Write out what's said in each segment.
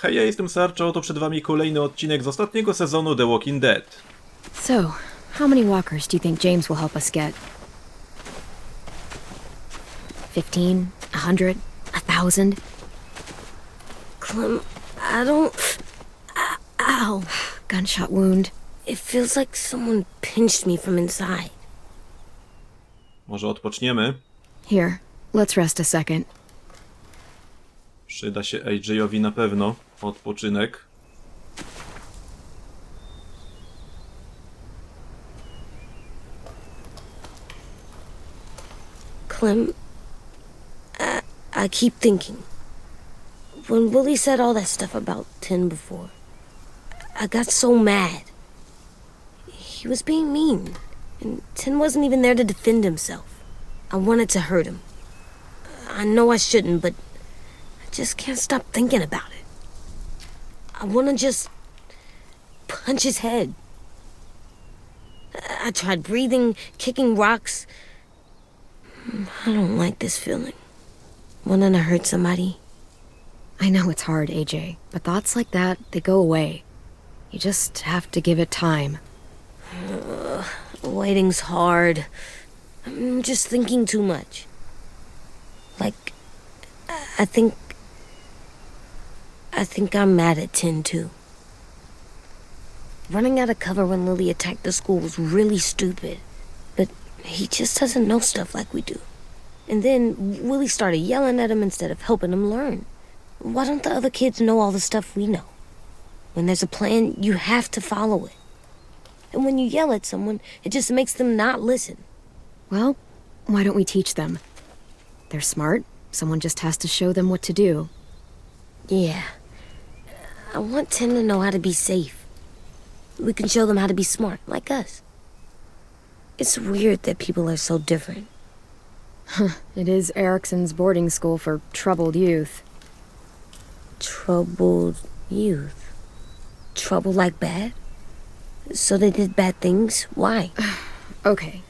Hej, ja jestem Sarczo, to przed wami kolejny odcinek z ostatniego sezonu The Walking Dead. So, how many walkers do you think James will help us get? 15? 100? 1,000? Clem, I don't... Ow. Gunshot wound. It feels like someone pinched me from inside. Może odpoczniemy? Here, let's rest a second. Przyda się AJ-owi na pewno odpoczynek. Clem, I keep thinking. When Willie said all that stuff about Tin before, I got so mad. He was being mean, and Tin wasn't even there to defend himself. I wanted to hurt him. I know I shouldn't, but I just can't stop thinking about it. I want to just punch his head. I tried breathing, kicking rocks. I don't like this feeling. Wanting to hurt somebody. I know it's hard, AJ, but thoughts like that, they go away. You just have to give it time. Waiting's hard. I'm just thinking too much. Like, I think I'm mad at Tin, too. Running out of cover when Lily attacked the school was really stupid. But he just doesn't know stuff like we do. And then Willie started yelling at him instead of helping him learn. Why don't the other kids know all the stuff we know? When there's a plan, you have to follow it. And when you yell at someone, it just makes them not listen. Well, why don't we teach them? They're smart. Someone just has to show them what to do. Yeah. I want Tim to know how to be safe. We can show them how to be smart, like us. It's weird that people are so different. It is Erickson's boarding school for troubled youth. Troubled youth? Trouble like bad? So they did bad things? Why? Okay,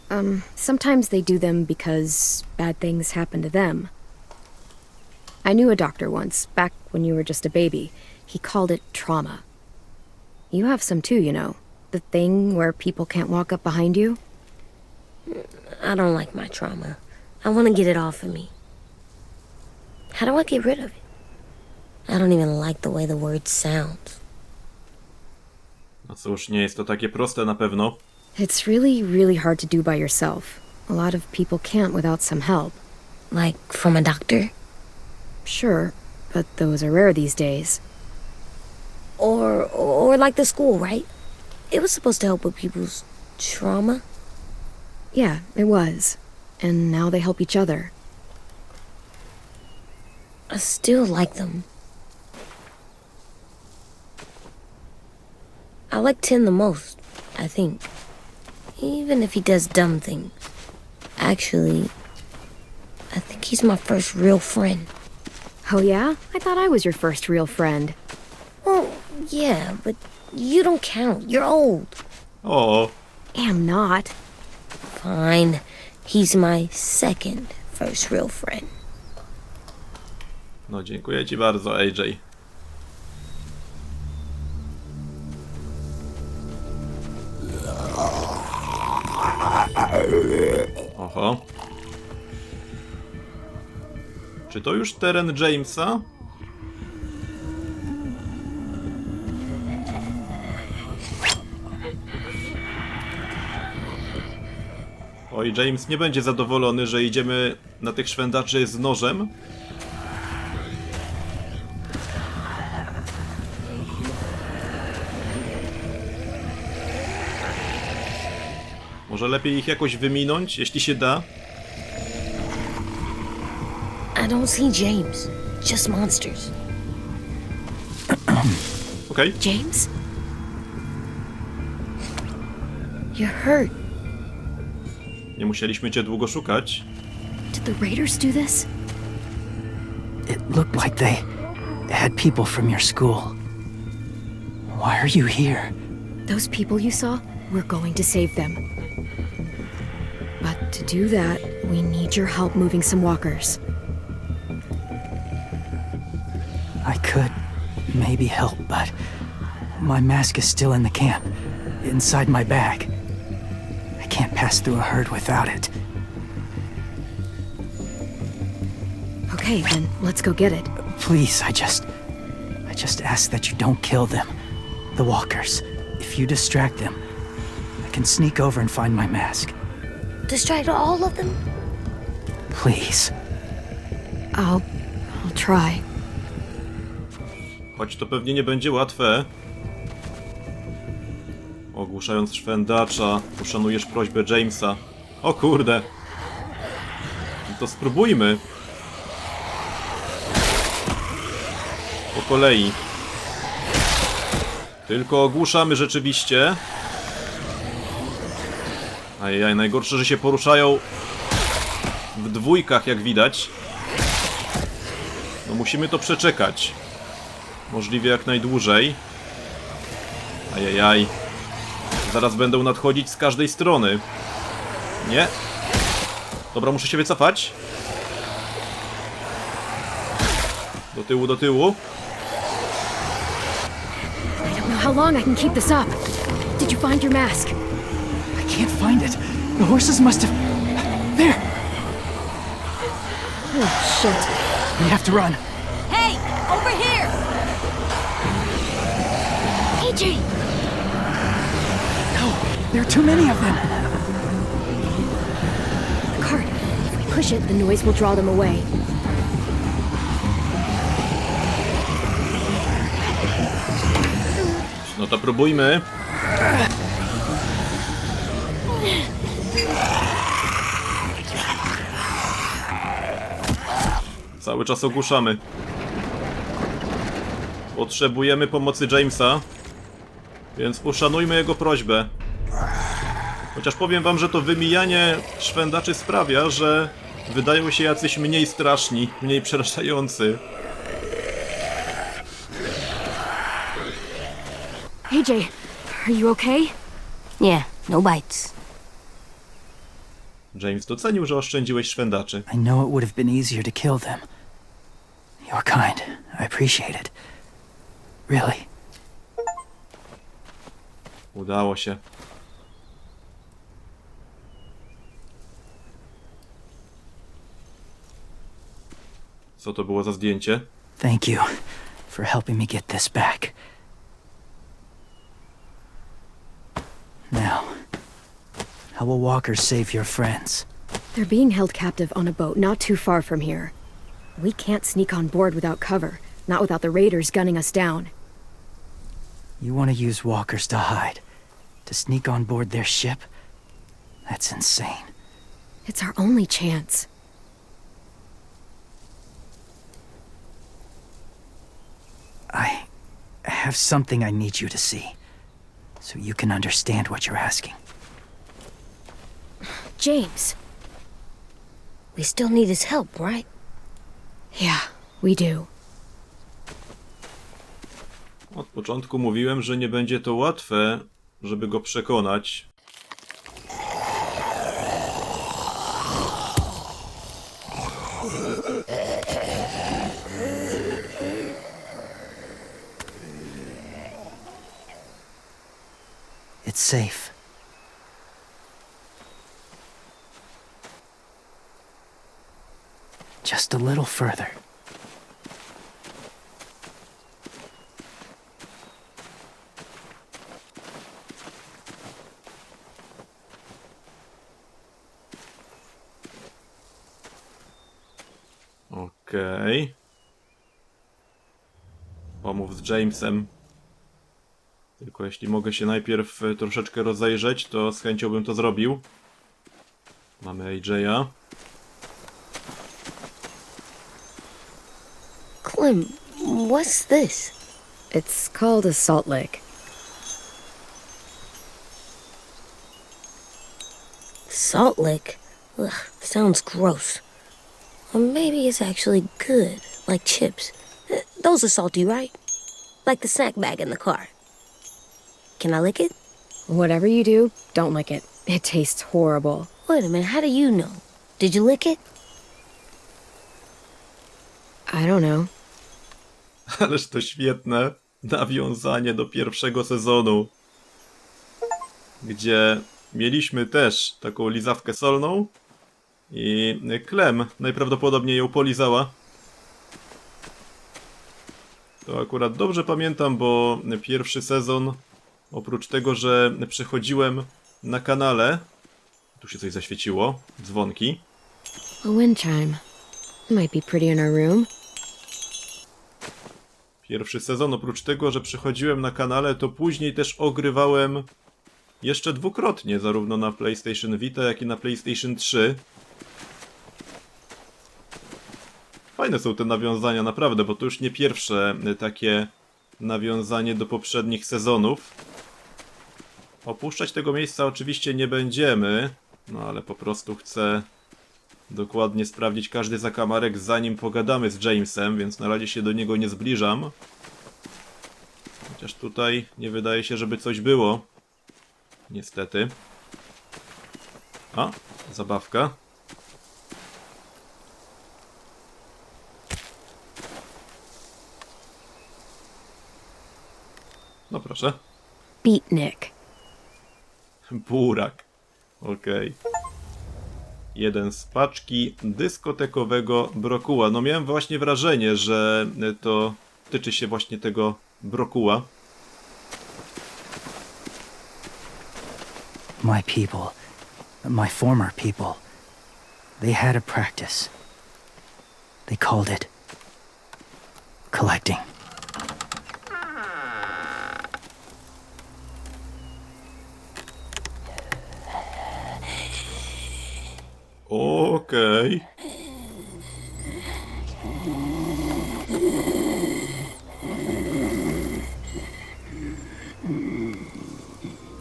sometimes they do them because bad things happen to them. I knew a doctor once, back when you were just a baby. He called it trauma. You have some too, you know. The thing where people can't walk up behind you. I don't like my trauma. I want to get it off of me. How do I get rid of it? I don't even like the way the word sounds. No cóż, nie jest to takie proste na pewno. It's really, really hard to do by yourself. A lot of people can't without some help. Like from a doctor? Sure, but those are rare these days. Or like the school, right? It was supposed to help with people's trauma. Yeah, it was. And now they help each other. I still like them. I like Tin the most, I think. Even if he does dumb things. Actually, I think he's my first real friend. Oh yeah? I thought I was your first real friend. Well, yeah, but you don't count. You're old. O, Am not. Fine. He's my second first real friend. no dziękuję ci bardzo, AJ. Oho. Czy to już teren Jamesa? Oj, James nie będzie zadowolony, że idziemy na tych szwendaczy z nożem. Może lepiej ich jakoś wyminąć, jeśli się da? I don't see James. Just monsters. Okej. James? You're hurt. Nie musieliśmy cię długo szukać. Did the Raiders do this? It looked like they had people from your school. Why are you here? Those people you saw? We're going to save them. But to do that, we need your help moving some walkers. I could maybe help, but my mask is still in the camp, inside my bag. I can't pass through a herd without it. Okay, then let's go get it. Please, I just ask that you don't kill them. The walkers. If you distract them, I can sneak over and find my mask. Distract all of them? Please. I'll try. Choć to pewnie nie będzie łatwe. Ogłuszając szwendacza, uszanujesz prośbę Jamesa. O kurde. No to spróbujmy. Po kolei. Tylko ogłuszamy rzeczywiście. Ajajaj, najgorsze, że się poruszają w dwójkach, jak widać. No musimy to przeczekać. Możliwie jak najdłużej. Ajajaj. Zaraz będą nadchodzić z każdej strony. Nie. Dobra, muszę się wycofać. Do tyłu, do tyłu. I don't know how long I can keep this up. Did you find your mask? I can't find it. The horses must have... There! Oh, shit. We have to run. Hey! Over here! AJ! No, there are too many of them. The cart. If we push it, the noise will draw them away. No to próbujmy. Cały czas ogłuszamy. Potrzebujemy pomocy Jamesa, więc uszanujmy jego prośbę. Chociaż powiem wam, że to wymijanie szwendaczy sprawia, że wydają się jacyś mniej straszni, mniej przerażający. AJ, are you okay? Yeah, no bites. James docenił, że oszczędziłeś szwendaczy. I know it would have been easier to kill them. You're kind. I appreciate it. Really. Udało się. Co to było za zdjęcie? Thank you for helping me get this back. Now, how will walkers save your friends? They're being held captive on a boat not too far from here. We can't sneak on board without cover, not without the raiders gunning us down. You want to use walkers to hide? To sneak on board their ship? That's insane. It's our only chance. I have something I need you to see, so you can understand what you're asking. James. We still need his help, right? Yeah, we do. Od początku mówiłem, że nie będzie to łatwe, żeby go przekonać. It's safe. Just a little further. Okej. Pomów z Jamesem. Tylko jeśli mogę się najpierw troszeczkę rozejrzeć, to z chęcią bym to zrobił. Mamy AJ'a. Clem, what's this? It's called a salt lick. Salt lick? Ugh, sounds gross. Or maybe it's actually good, like chips. Those are salty, right? Like the snack bag in the car. Can I lick it? Whatever you do, don't lick it. It tastes horrible. Wait a minute, how do you know? Did you lick it? I don't know. Ależ to świetne nawiązanie do pierwszego sezonu, gdzie mieliśmy też taką lizawkę solną i Clem najprawdopodobniej ją polizała. To akurat dobrze pamiętam, bo pierwszy sezon, oprócz tego, że przechodziłem na kanale, tu się coś zaświeciło, dzwonki. A wind chime. Might be pretty in our room. Pierwszy sezon, oprócz tego, że przechodziłem na kanale, to później też ogrywałem jeszcze dwukrotnie, zarówno na PlayStation Vita, jak i na PlayStation 3. Fajne są te nawiązania, naprawdę, bo to już nie pierwsze takie nawiązanie do poprzednich sezonów. Opuszczać tego miejsca oczywiście nie będziemy, no ale po prostu chcę dokładnie sprawdzić każdy zakamarek, zanim pogadamy z Jamesem, więc na razie się do niego nie zbliżam. Chociaż tutaj nie wydaje się, żeby coś było. Niestety. A, zabawka. No proszę. Beatnik. Burak. Okej. Jeden z paczki dyskotekowego brokuła. No miałem właśnie wrażenie, że to tyczy się właśnie tego brokuła. My people, my former people, they had a practice. They called it collecting. Okej.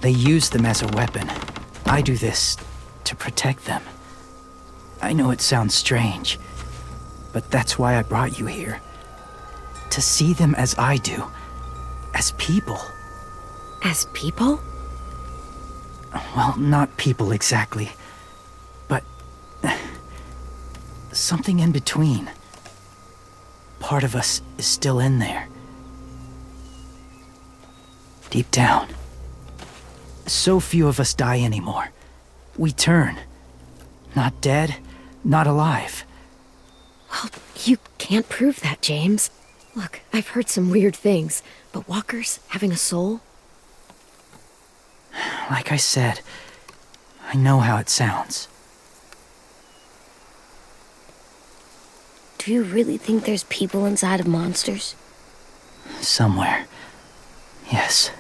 They use them as a weapon. I do this to protect them. I know it sounds strange, but that's why I brought you here. To see them as I do, as people. As people? Well, not people exactly, but something in between. Part of us is still in there. Deep down. So few of us die anymore. We turn. Not dead, not alive. Well, you can't prove that, James. Look, I've heard some weird things, but walkers having a soul? Like I said, I know how it sounds. Do you really think there's people inside of monsters? Somewhere. Yes.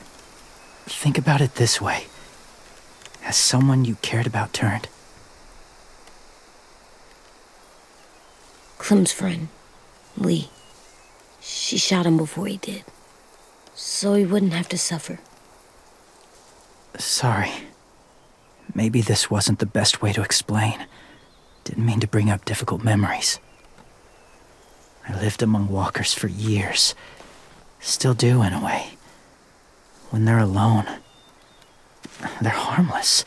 Think about it this way. Has someone you cared about turned? Clem's friend, Lee. She shot him before he did. So he wouldn't have to suffer. Sorry. Maybe this wasn't the best way to explain. Didn't mean to bring up difficult memories. I lived among walkers for years. Still do, in a way. When they're alone, they're harmless.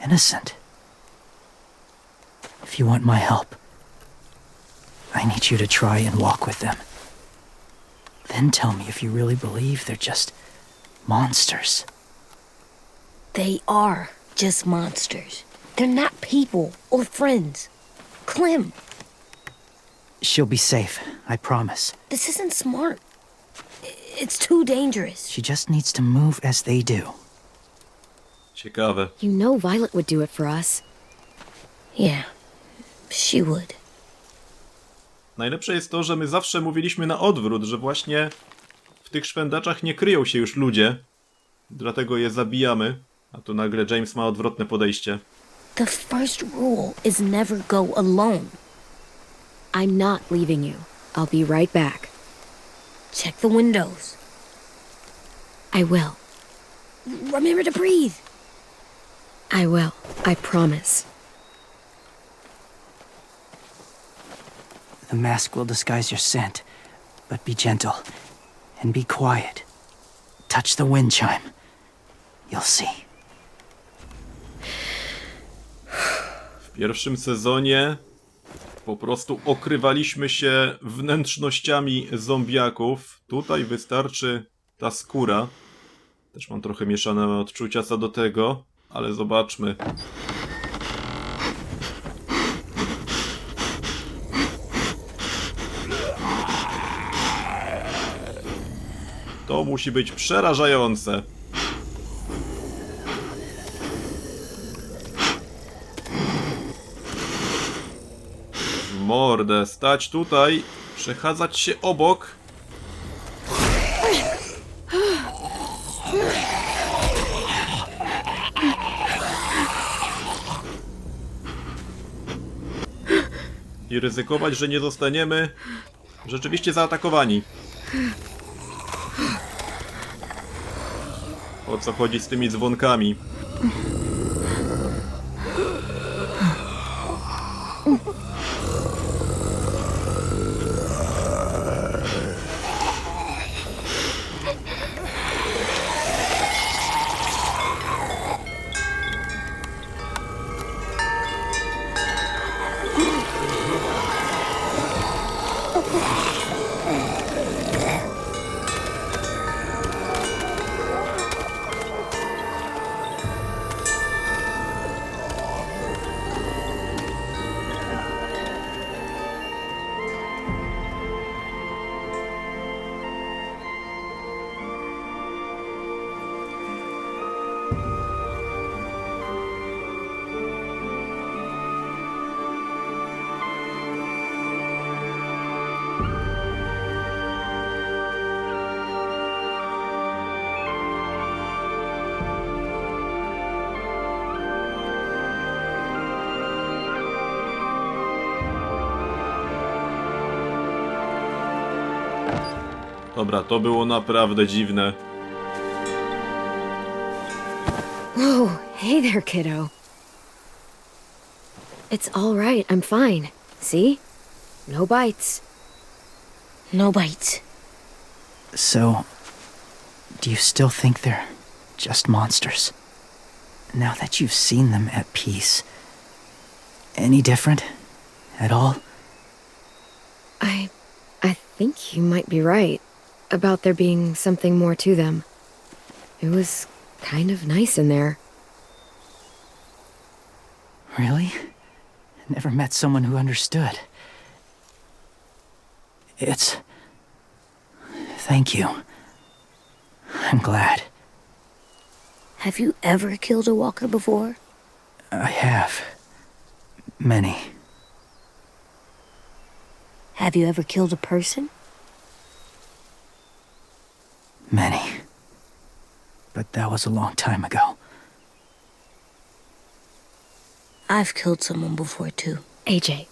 Innocent. If you want my help, I need you to try and walk with them. Then tell me if you really believe they're just monsters. They are just monsters. They're not people or friends. Clem, She'll be safe, I promise. this isn't smart. It's too dangerous. She just needs to move as they do. Ciekawe. You know Violet would do it for us. Yeah, she would. Najlepsze jest to, że my zawsze mówiliśmy na odwrót, że właśnie w tych szwendaczach nie kryją się już ludzie. Dlatego je zabijamy. A tu nagle James ma odwrotne podejście. The first rule is never go alone. I'm not leaving you. I'll be right back. Check the windows. I will. Remember to breathe. I will. I promise. The mask will disguise your scent, but be gentle and be quiet. Touch the wind chime. You'll see. W pierwszym sezonie Po prostu okrywaliśmy się wnętrznościami zombiaków. Tutaj wystarczy ta skóra. Też mam trochę mieszane odczucia co do tego, ale zobaczmy. To musi być przerażające. W mordę, stać tutaj, przechadzać się obok. I ryzykować, że nie zostaniemy rzeczywiście zaatakowani. O co chodzi z tymi dzwonkami? Dobra, to było naprawdę dziwne. Whoa, hey there, kiddo. It's all right, I'm fine. See? No bites. No bites. So, do you still think they're just monsters? Now that you've seen them at peace, any different at all? I think you might be right about there being something more to them. It was kind of nice in there. Really? Never met someone who understood. Thank you. I'm glad. Have you ever killed a walker before? I have. Many. Have you ever killed a person? Many. But that was a long time ago. I've killed someone before, too. AJ.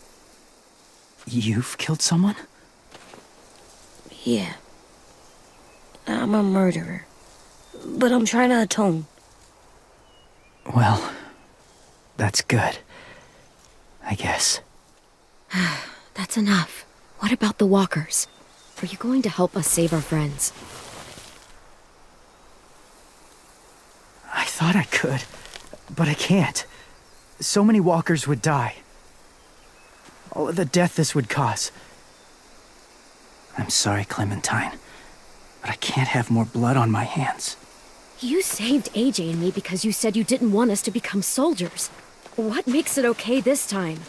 You've killed someone? Yeah. I'm a murderer. But I'm trying to atone. Well, that's good. I guess. That's enough. What about the walkers? Are you going to help us save our friends? I thought I could, but I can't. So many walkers would die. All of the death this would cause. I'm sorry, Clementine, but I can't have more blood on my hands. You saved AJ and me because you said you didn't want us to become soldiers. What makes it okay this time?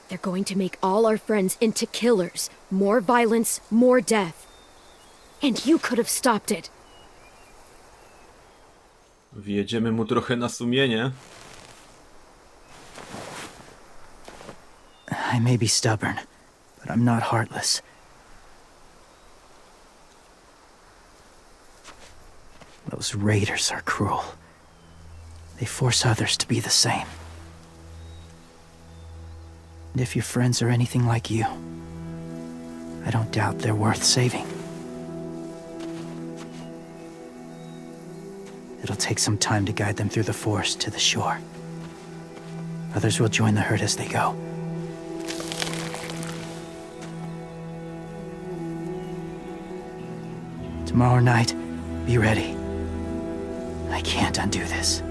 They're going to make all our friends into killers. More violence, more death. And you could have stopped it. Wjedziemy mu trochę na sumienie. I may be stubborn, but I'm not heartless. Those raiders are cruel. They force others to be the same. And if your friends are anything like you, I don't doubt they're worth saving. It'll take some time to guide them through the forest to the shore. Others will join the herd as they go. Tomorrow night, be ready. I can't undo this.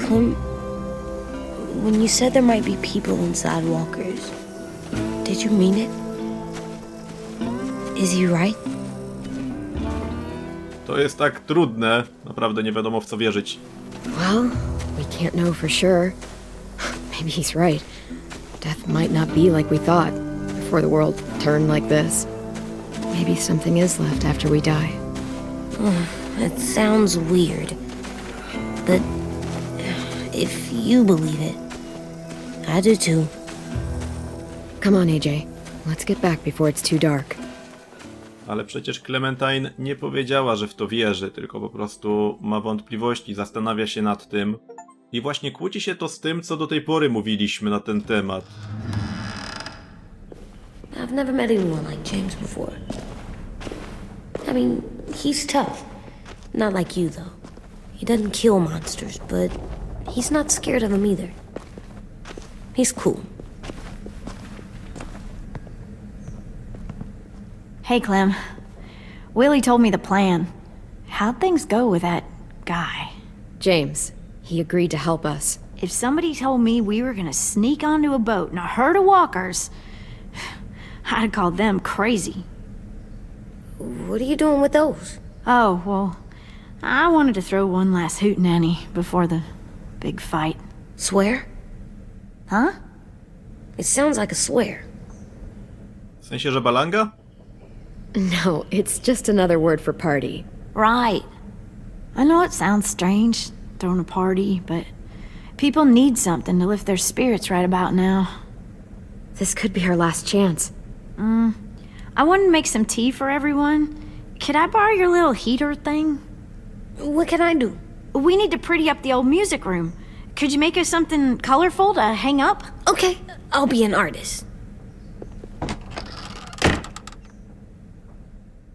Clem, when you said there might be people inside walkers, did you mean it? Is he right? To jest tak trudne, naprawdę nie wiadomo w co wierzyć. Well, we can't know for sure. Maybe he's right. Death might not be like we thought before the world turned like this. Maybe something is left after we die. It sounds weird. But if you believe it, I do too. Come on, AJ. Let's get back before it's too dark. Ale przecież Clementine nie powiedziała, że w to wierzy, tylko po prostu ma wątpliwości, zastanawia się nad tym. I właśnie kłóci się to z tym, co do tej pory mówiliśmy na ten temat. I've never met anyone like James before. I mean, he's tough. Not like you, though. He doesn't kill monsters, but he's not scared of them either. He's cool. Hey, Clem. Willie told me the plan. How'd things go with that guy? James, he agreed to help us. If somebody told me we were gonna sneak onto a boat in a herd of walkers, I'd call them crazy. What are you doing with those? Oh, well, I wanted to throw one last hootenanny before the big fight. Swear? Huh? It sounds like a swear. W sensie, że balanga? No, it's just another word for party. Right. I know it sounds strange, throwing a party, but people need something to lift their spirits right about now. This could be our last chance. I wanted to make some tea for everyone. Could I borrow your little heater thing? What can I do? We need to pretty up the old music room. Could you make us something colorful to hang up? Okay, I'll be an artist.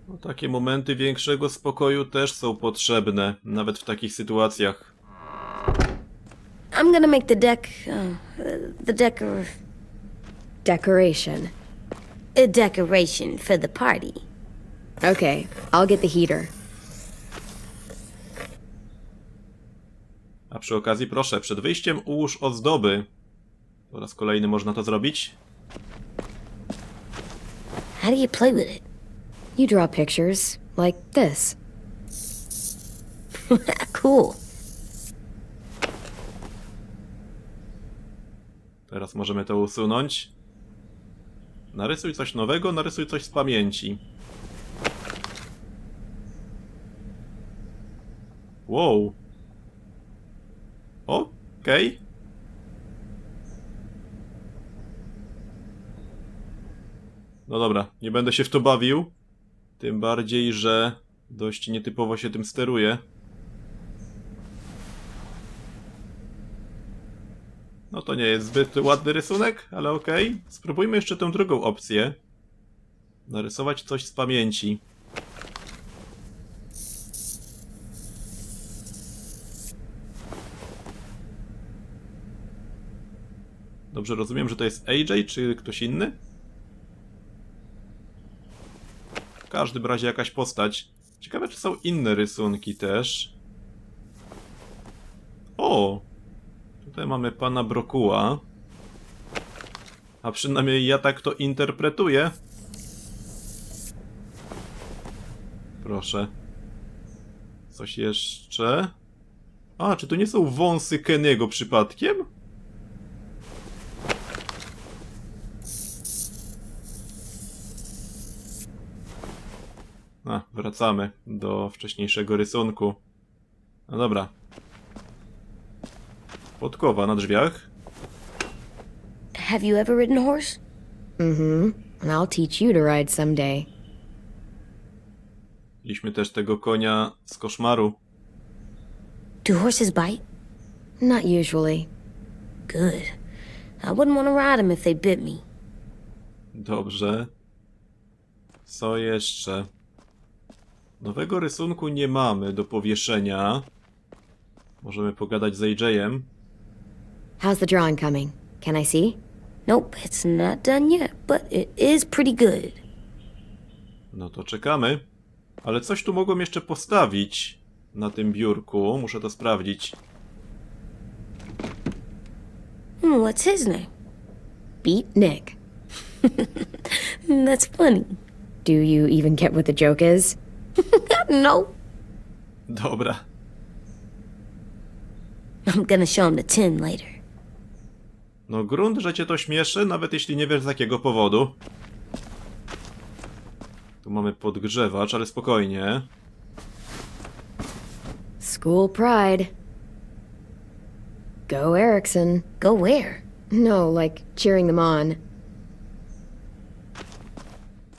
No, takie momenty większego spokoju też są potrzebne, nawet w takich sytuacjach. I'm gonna make the Decoration. a decoration for the party. Okay, I'll get the heater. A przy okazji proszę, przed wyjściem ułóż ozdoby. Po raz kolejny można to zrobić. How do you play with it? You draw pictures, like this. Cool. Teraz możemy to usunąć. Narysuj coś nowego, narysuj coś z pamięci. Wow. Okej. No dobra, nie będę się w to bawił. Tym bardziej, że dość nietypowo się tym steruje. No to nie jest zbyt ładny rysunek, ale okej. Spróbujmy jeszcze tę drugą opcję. Narysować coś z pamięci. Dobrze rozumiem, że to jest AJ, czy ktoś inny? W każdym razie jakaś postać. Ciekawe, czy są inne rysunki też. O! Tutaj mamy pana Brokuła. A przynajmniej ja tak to interpretuję. Proszę. Coś jeszcze? A, czy to nie są wąsy Kenny'ego przypadkiem? A, wracamy do wcześniejszego rysunku. No dobra. Podkowa na drzwiach. Have you ever ridden a horse? And I'll teach you to ride someday. Mieliśmy też tego konia z koszmaru. Do horses bite? Not usually. Good. I wouldn't want to ride them if they bit me. Dobrze. Co jeszcze? Nowego rysunku nie mamy do powieszenia. Możemy pogadać z AJ-em. How's the drawing coming? Can I see? Nope, it's not done yet, but it is pretty good. No to czekamy. Ale coś tu mogą jeszcze postawić na tym biurku. Muszę to sprawdzić. What's his name? Beat Nick. That's funny. Do you even get what the joke is? No. Dobra. I'm gonna show him the tin later. No grunt, że cię to śmieszy, nawet jeśli nie wiesz z jakiego powodu. Tu mamy podgrzewacz, ale spokojnie. School pride. Go Erickson. Go where? No, like cheering them on.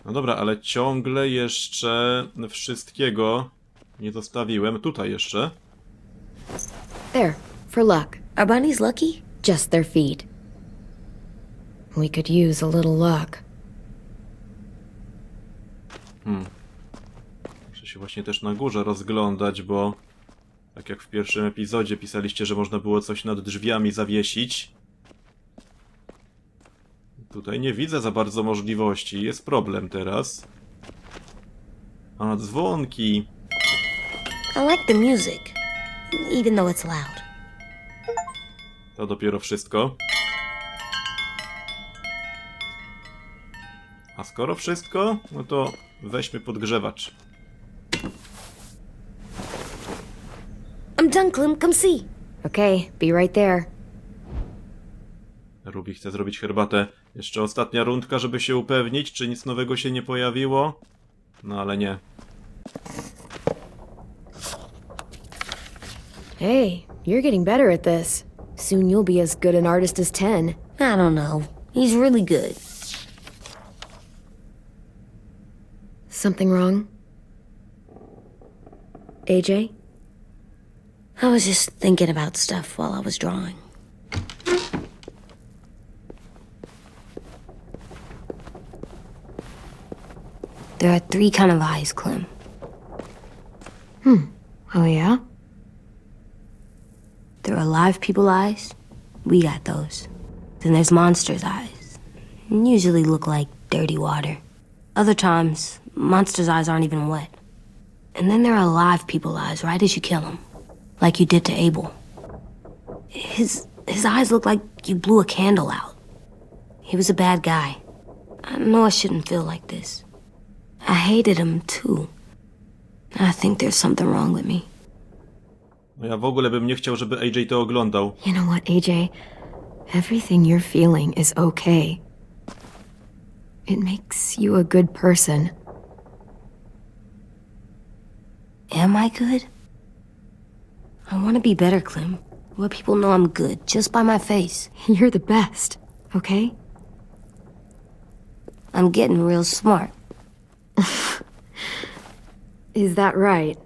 No dobra, ale ciągle jeszcze wszystkiego nie zostawiłem. Tutaj jeszcze. There, for luck. Are bunnies lucky? Just their feet. We could use a little luck. Muszę się właśnie też na górze rozglądać, bo tak jak w pierwszym epizodzie pisaliście, że można było coś nad drzwiami zawiesić. Tutaj nie widzę za bardzo możliwości. Jest problem teraz. A, dzwonki. I like the music, even though it's loud. To dopiero wszystko. A skoro wszystko, no to weźmy podgrzewacz. I'm done, Clem. Come see. Okay, be right there. Ruby chce zrobić herbatę. Jeszcze ostatnia rundka, żeby się upewnić, czy nic nowego się nie pojawiło. No ale nie. Hey, you're getting better at this. Soon you'll be as good an artist as 10. I don't know. He's really good. Something wrong? AJ? I was just thinking about stuff while I was drawing. There are 3 kind of eyes, Clem. Oh yeah? There are live people eyes. We got those. Then there's monsters' eyes. Usually look like dirty water. Other times, monsters' eyes aren't even wet. And then there are live people eyes right as you kill them. Like you did to Abel. His eyes look like you blew a candle out. He was a bad guy. I know I shouldn't feel like this. I hated him too. I think there's something wrong with me. No ja w ogóle bym nie chciał, żeby AJ to oglądał. You know what, AJ? Everything you're feeling is okay. It makes you a good person. Am I good? I want to be better, Clem. I want people know I'm good, just by my face. You're the best, okay? I'm getting real smart. Is that right?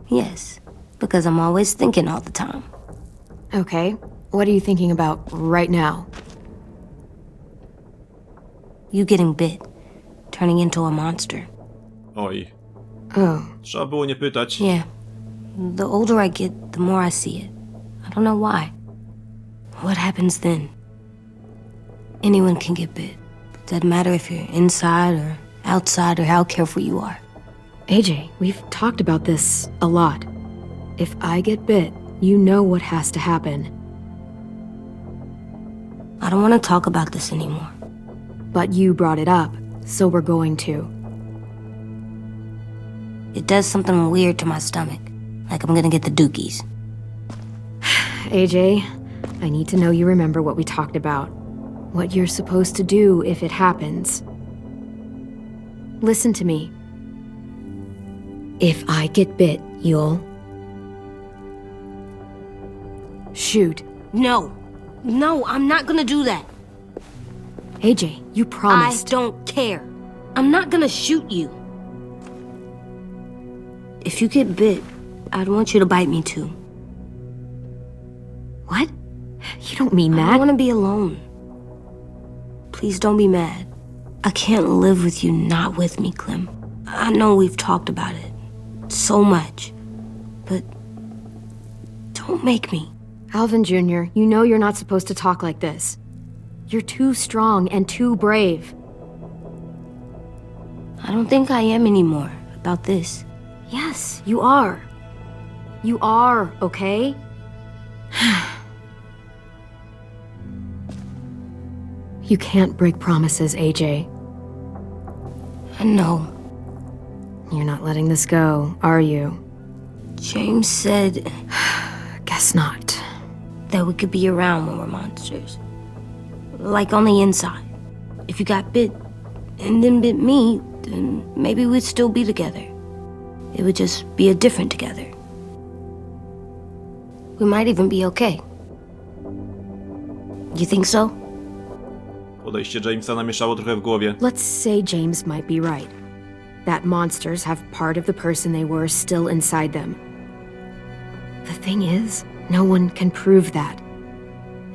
Yes, because I'm always thinking all the time. Okay, what are you thinking about right now? You getting bit, turning into a monster. Oj. Oh, Trzeba było nie pytać. Yeah, the older I get, the more I see it. I don't know why. What happens then? Anyone can get bit. Doesn't matter if you're inside or outside or how careful you are. AJ, we've talked about this a lot. If I get bit, you know what has to happen. I don't want to talk about this anymore. But you brought it up, so we're going to. It does something weird to my stomach, like I'm gonna get the dookies. AJ, I need to know you remember what we talked about. What you're supposed to do if it happens. Listen to me. If I get bit, you'll... shoot. No, I'm not gonna do that. AJ, you promised. I don't care. I'm not gonna shoot you. If you get bit, I'd want you to bite me too. What? You don't mean I that. don't want to be alone. Please don't be mad. I can't live with you not with me, Clem. I know we've talked about it so much, but don't make me. Alvin Jr., you know you're not supposed to talk like this. You're too strong and too brave. I don't think I am anymore about this. Yes, you are. You are, okay? You can't break promises, AJ. I know. You're not letting this go, are you? James said Guess not. that we could be around when we're monsters. Like on the inside. If you got bit and then bit me, then maybe we'd still be together. It would just be a different together. We might even be okay. You think so? Podejście Jamesa namieszało trochę w głowie. Let's say James might be right. That monsters have part of the person they were still inside them. The thing is, no one can prove that.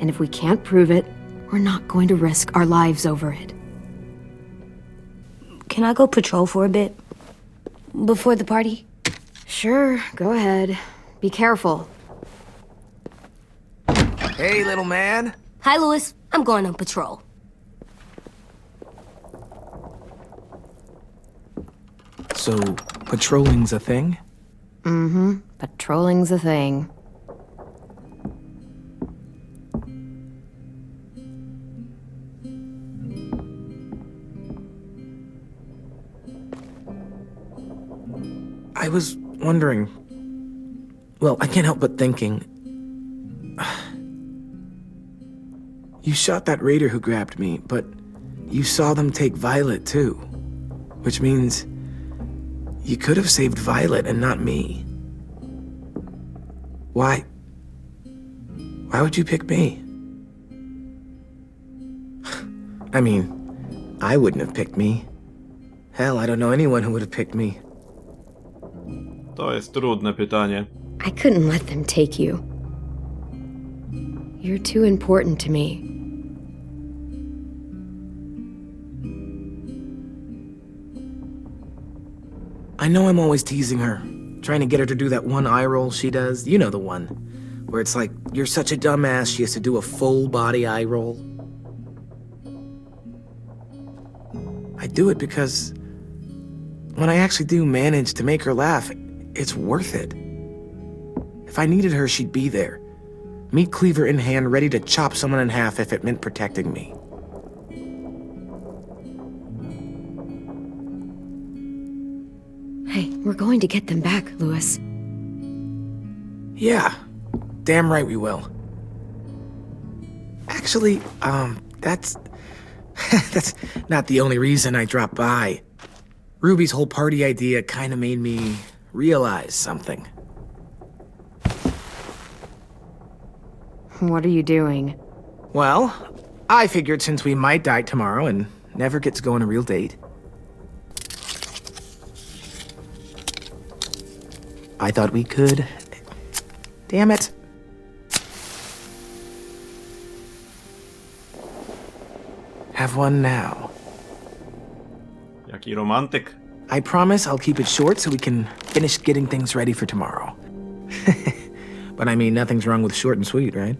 And if we can't prove it, we're not going to risk our lives over it. Can I go patrol for a bit? Before the party? Sure, go ahead. Be careful. Hey, little man. Hi, Louis. I'm going on patrol. So, patrolling's a thing? Patrolling's a thing. I was wondering... Well, I can't help but thinking... You shot that raider who grabbed me, but you saw them take Violet too. Which means... you could have saved Violet and not me. Why? Why would you pick me? I mean, I wouldn't have picked me. Hell, I don't know anyone who would have picked me. To jest trudne pytanie. I couldn't let them take you. You're too important to me. I know I'm always teasing her, trying to get her to do that one eye roll she does. You know the one, where it's like, you're such a dumbass, she has to do a full body eye roll. I do it because when I actually do manage to make her laugh, it's worth it. If I needed her, she'd be there. Meat cleaver in hand, ready to chop someone in half if it meant protecting me. Hey, we're going to get them back, Louis. Yeah, damn right we will. Actually, that's... that's not the only reason I dropped by. Ruby's whole party idea kinda made me realize something. What are you doing? Well, I figured since we might die tomorrow and never get to go on a real date, I thought we could... Damn it. Have one now. Jaki romantyk. I promise I'll keep it short so we can finish getting things ready for tomorrow. But I mean, nothing's wrong with short and sweet, right?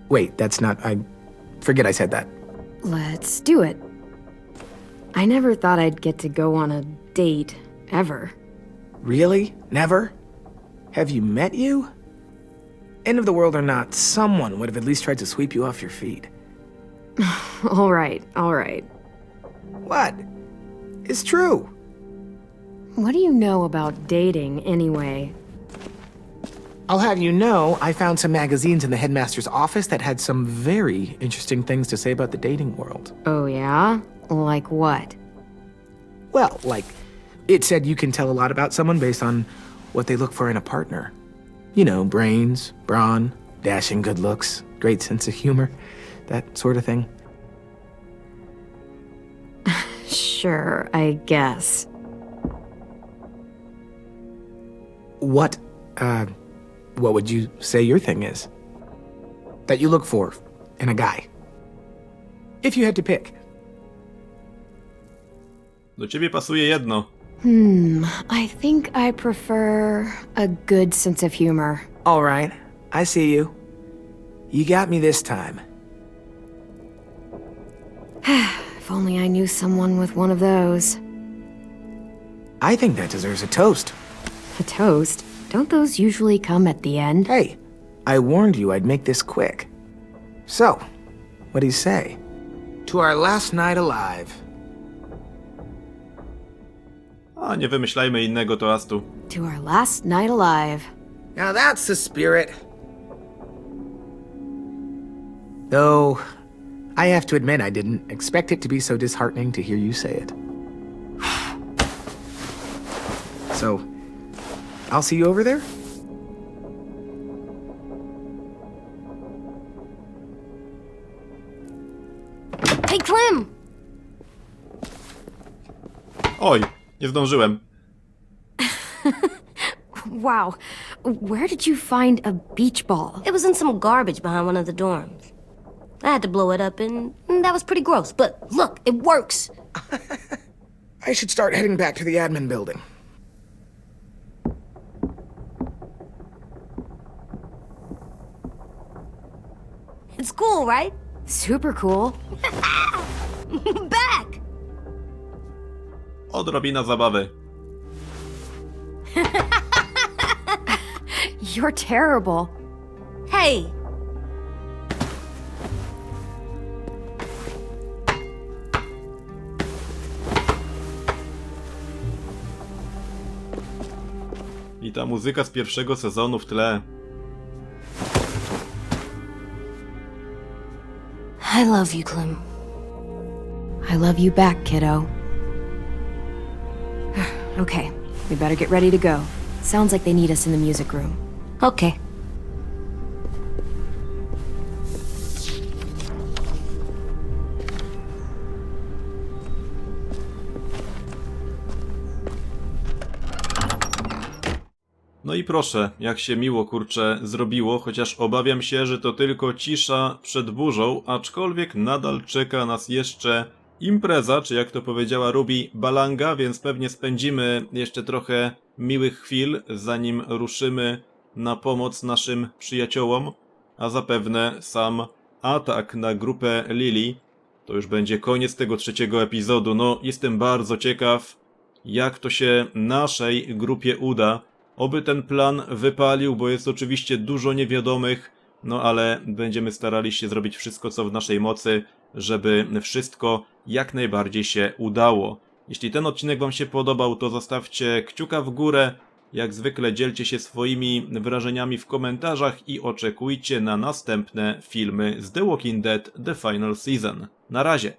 Wait, that's not... Forget I said that. Let's do it. I never thought I'd get to go on a date, ever. Really? Never? Have you met you? End of the world or not, someone would have at least tried to sweep you off your feet. All right, all right. What? It's true. What do you know about dating, anyway? I'll have you know, I found some magazines in the headmaster's office that had some very interesting things to say about the dating world. Oh, yeah? Like what? Well, like, it said you can tell a lot about someone based on what they look for in a partner. You know, brains, brawn, dashing good looks, great sense of humor, that sort of thing. Sure, I guess. What would you say your thing is? That you look for in a guy? If you had to pick. Do ciebie pasuje jedno. I think I prefer a good sense of humor. All right, I see you. You got me this time. If only I knew someone with one of those. I think that deserves a toast. A toast? Don't those usually come at the end? Hey, I warned you I'd make this quick. So, what do you say? To our last night alive. A nie wymyślajmy innego toastu. To our last night alive. Now that's the spirit. Though, I have to admit I didn't expect it to be so disheartening to hear you say it. So, I'll see you over there? Hey, Clem! Oj, nie zdążyłem. Wow. Where did you find a beach ball? It was in some garbage behind one of the dorms. I had to blow it up, and that was pretty gross. But look, it works. I should start heading back to the admin building. It's cool, right? Super cool. Back! Odrobina zabawy. You're terrible. Hey! I ta muzyka z pierwszego sezonu w tle. I love you, Clem. I love you back, kiddo. Okay, we better get ready to go. Sounds like they need us in the music room. Okay. No i proszę, jak się miło kurczę zrobiło, chociaż obawiam się, że to tylko cisza przed burzą, aczkolwiek nadal czeka nas jeszcze impreza, czy jak to powiedziała Ruby, balanga, więc pewnie spędzimy jeszcze trochę miłych chwil, zanim ruszymy na pomoc naszym przyjaciołom, a zapewne sam atak na grupę Lily to już będzie koniec tego trzeciego epizodu. No, jestem bardzo ciekaw, jak to się naszej grupie uda. Oby ten plan wypalił, bo jest oczywiście dużo niewiadomych, no ale będziemy starali się zrobić wszystko, co w naszej mocy, żeby wszystko jak najbardziej się udało. Jeśli ten odcinek wam się podobał, to zostawcie kciuka w górę, jak zwykle dzielcie się swoimi wrażeniami w komentarzach i oczekujcie na następne filmy z The Walking Dead The Final Season. Na razie!